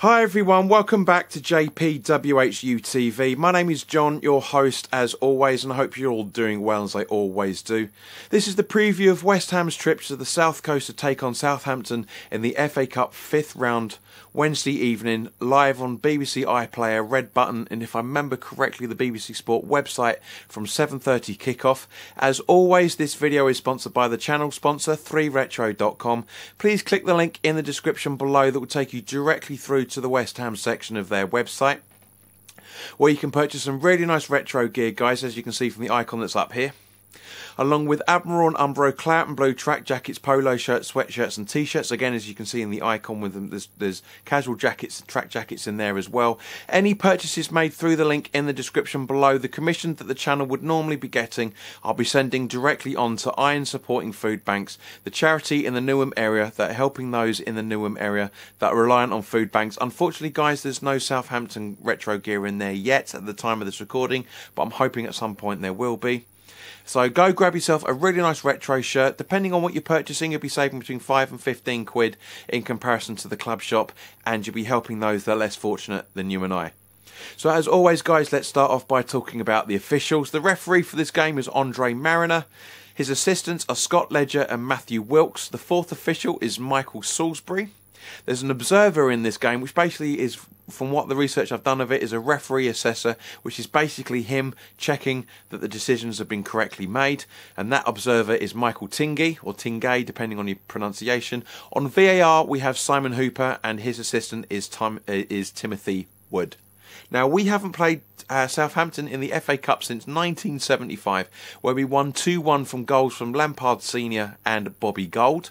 Hi everyone, welcome back to WHU TV. My name is John, your host as always, and I hope you're all doing well as I always do. This is the preview of West Ham's trip to the South Coast to take on Southampton in the FA Cup 5th round, Wednesday evening, live on BBC iPlayer, Red Button, and if I remember correctly, the BBC Sport website from 7:30 kickoff. As always, this video is sponsored by the channel sponsor, 3retro.com. Please click the link in the description below that will take you directly through to the West Ham section of their website, where you can purchase some really nice retro gear, guys, as you can see from the icon that's up here, along with Admiral and Umbro Clout and Blue track jackets, polo shirts, sweatshirts and t-shirts. Again, as you can see in the icon with them, there's casual jackets and track jackets in there as well. Any purchases made through the link in the description below, the commission that the channel would normally be getting, I'll be sending directly on to Iron Supporting Food Banks, the charity in the Newham area that are helping those in the Newham area that are reliant on food banks. Unfortunately, guys, there's no Southampton retro gear in there yet at the time of this recording, but I'm hoping at some point there will be. So go grab yourself a really nice retro shirt. Depending on what you're purchasing, you'll be saving between 5 and 15 quid in comparison to the club shop, and you'll be helping those that are less fortunate than you and I. So as always, guys, let's start off by talking about the officials. The referee for this game is Andre Mariner. His assistants are Scott Ledger and Matthew Wilkes. The fourth official is Michael Salisbury. There's an observer in this game, which basically is, from what the research I've done of it, is a referee assessor, which is basically him checking that the decisions have been correctly made. And that observer is Michael Tingey, or Tingay, depending on your pronunciation. On VAR, we have Simon Hooper, and his assistant is Timothy Wood. Now, we haven't played Southampton in the FA Cup since 1975, where we won 2-1 from goals from Lampard Sr. and Bobby Gould.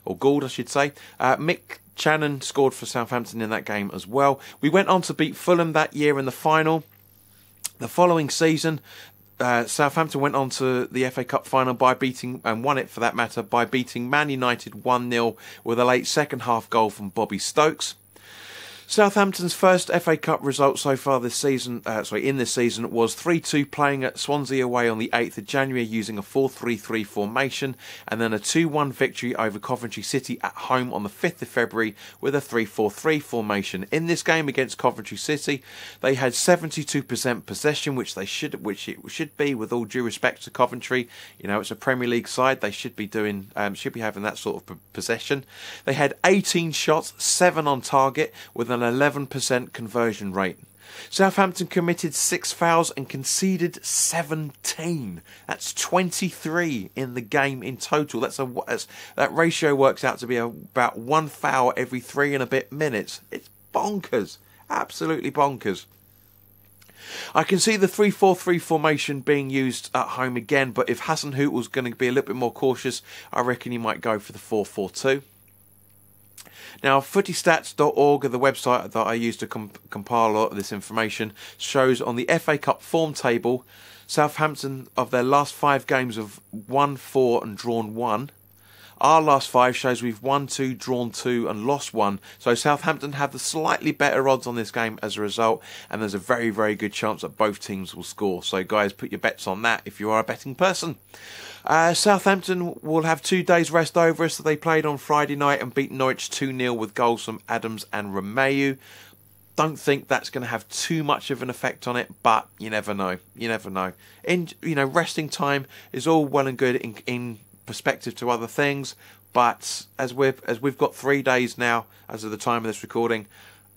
Or Gould, I should say. Mick Channon scored for Southampton in that game as well. We went on to beat Fulham that year in the final. The following season, Southampton went on to the FA Cup final by beating, and won it for that matter, by beating Man United 1-0 with a late second half goal from Bobby Stokes. Southampton's first FA Cup result so far this season, in this season, was 3-2 playing at Swansea away on the 8th of January using a 4-3-3 formation, and then a 2-1 victory over Coventry City at home on the 5th of February with a 3-4-3 formation. In this game against Coventry City, they had 72% possession, which it should be, with all due respect to Coventry. You know, it's a Premier League side; they should be doing, should be having that sort of possession. They had 18 shots, 7 on target, with an 11% conversion rate. Southampton committed 6 fouls and conceded 17. That's 23 in the game in total. That ratio works out to be about 1 foul every 3 and a bit minutes. It's bonkers. Absolutely bonkers. I can see the 3-4-3 formation being used at home again, but if Hasenhüttl was going to be a little bit more cautious, I reckon he might go for the 4-4-2. Now, footystats.org, the website that I use to compile a lot of this information, shows on the FA Cup form table, Southampton, of their last 5 games, have won 4 and drawn 1. Our last 5 shows we've won 2, drawn 2 and lost 1. So Southampton have the slightly better odds on this game as a result, and there's a very, very good chance that both teams will score. So guys, put your bets on that if you are a betting person. Southampton will have 2 days rest over us, so they played on Friday night and beat Norwich 2-0 with goals from Adams and Romeu. Don't think that's going to have too much of an effect on it, but you never know. You never know. Resting time is all well and good in perspective to other things, but as we've got 3 days now, as of the time of this recording,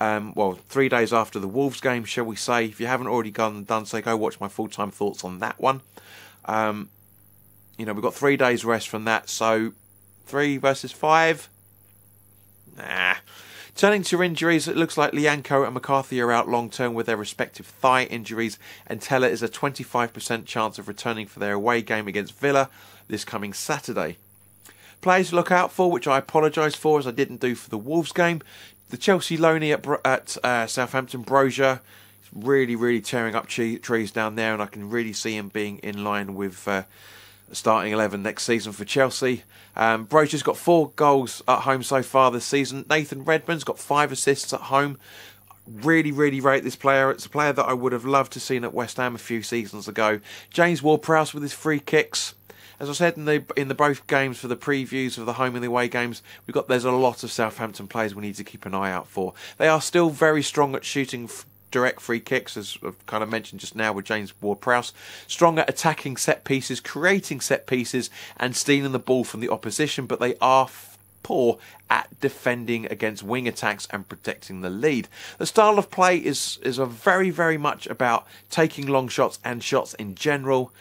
3 days after the Wolves game, shall we say. If you haven't already done so, go watch my full-time thoughts on that one. We've got 3 days rest from that, so 3 versus 5? Nah. Turning to injuries, it looks like Lianco and McCarthy are out long-term with their respective thigh injuries, and Teller is a 25% chance of returning for their away game against Villa this coming Saturday. Players to look out for, which I apologise for as I didn't do for the Wolves game. The Chelsea loanee at Southampton, Brozier, really tearing up trees down there, and I can really see him being in line with starting 11 next season for Chelsea. Brozier's got 4 goals at home so far this season. Nathan Redmond's got 5 assists at home. Really rate this player. It's a player that I would have loved to have seen at West Ham a few seasons ago. James Ward-Prowse with his free kicks. as I said in the both games for the previews of the home and the away games, there's a lot of Southampton players we need to keep an eye out for. They are still very strong at shooting direct free kicks, as I've kind of mentioned just now with James Ward-Prowse. Strong at attacking set pieces, creating set pieces, and stealing the ball from the opposition, but they are poor at defending against wing attacks and protecting the lead. The style of play is a very, very much about taking long shots and shots in general,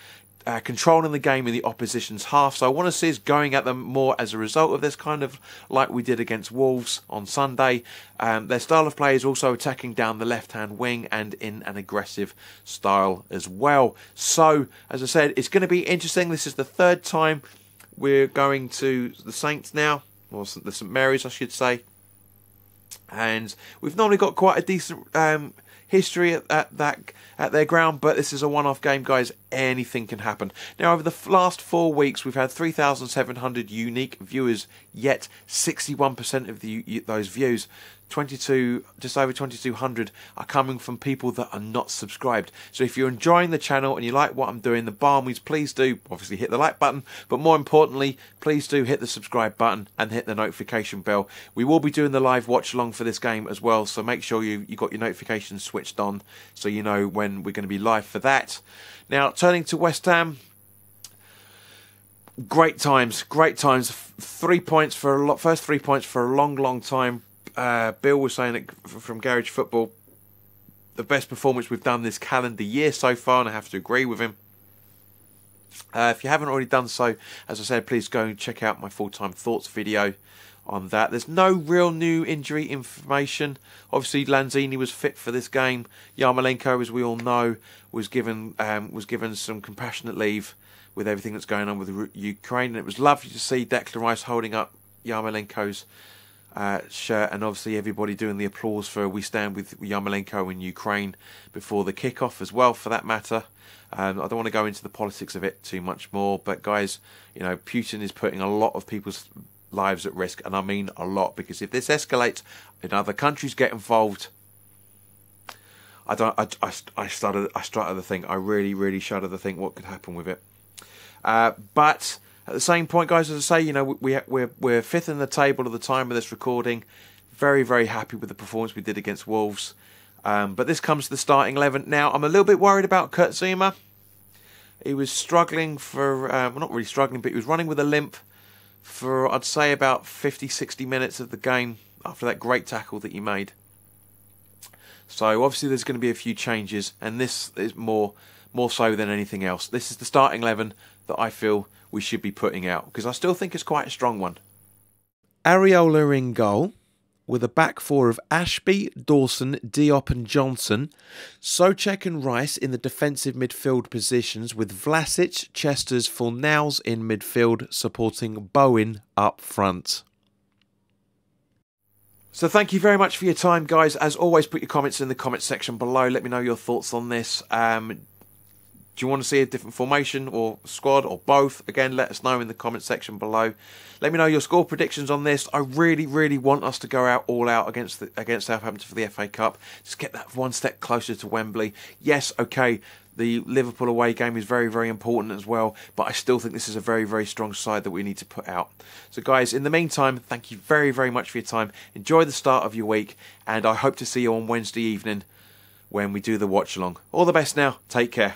controlling the game in the opposition's half. So I want to see us going at them more as a result of this, kind of like we did against Wolves on Sunday. Their style of play is also attacking down the left-hand wing and in an aggressive style as well. So, as I said, it's going to be interesting. This is the third time we're going to the Saints now, or the St Mary's I should say. And we've normally got quite a decent history at their ground, but this is a one-off game, guys. Anything can happen. Now, over the last 4 weeks, we've had 3,700 unique viewers, yet 61% of those views, just over 2,200, are coming from people that are not subscribed. So if you're enjoying the channel and you like what I'm doing, the Barmies, please do obviously hit the like button, but more importantly, please do hit the subscribe button and hit the notification bell. We will be doing the live watch along for this game as well, so make sure you got your notifications switched on so you know when we're going to be live for that. Now, turning to West Ham, great times. 3 points for first 3 points for a long time. Bill was saying it from Garage Football, the best performance we've done this calendar year so far, and I have to agree with him. If you haven't already done so, as I said, please go and check out my full-time thoughts video on that. There's no real new injury information. Obviously, Lanzini was fit for this game. Yarmolenko, as we all know, was given some compassionate leave with everything that's going on with Ukraine, and it was lovely to see Declan Rice holding up Yarmolenko's shirt, and obviously everybody doing the applause for "We Stand with Yarmolenko" in Ukraine before the kickoff as well, for that matter. I don't want to go into the politics of it too much more, but guys, you know, Putin is putting a lot of people's lives at risk, and I mean a lot, because if this escalates and other countries get involved, I started to think, I really shudder to think what could happen with it. But at the same point, guys, as I say, you know, we're fifth in the table at the time of this recording. Very happy with the performance we did against Wolves. But this comes to the starting 11. Now, I'm a little bit worried about Kurt Zuma. He was struggling for, well, not really struggling, but he was running with a limp for, I'd say, about 50-60 minutes of the game after that great tackle that he made. So obviously there's going to be a few changes, and this is more so than anything else. This is the starting 11 that I feel we should be putting out, because I still think it's quite a strong one. Areola in goal, with a back four of Ashby, Dawson, Diop and Johnson. Soucek and Rice in the defensive midfield positions, with Vlasic, Chesters, Fornals in midfield, supporting Bowen up front. So thank you very much for your time, guys. As always, put your comments in the comments section below. Let me know your thoughts on this. Do you want to see a different formation or squad or both? Again, let us know in the comment section below. Let me know your score predictions on this. I really want us to go all out against Southampton for the FA Cup. Just get that one step closer to Wembley. Yes, okay, the Liverpool away game is very important as well, but I still think this is a very strong side that we need to put out. So guys, in the meantime, thank you very much for your time. Enjoy the start of your week, and I hope to see you on Wednesday evening when we do the watch along. All the best now. Take care.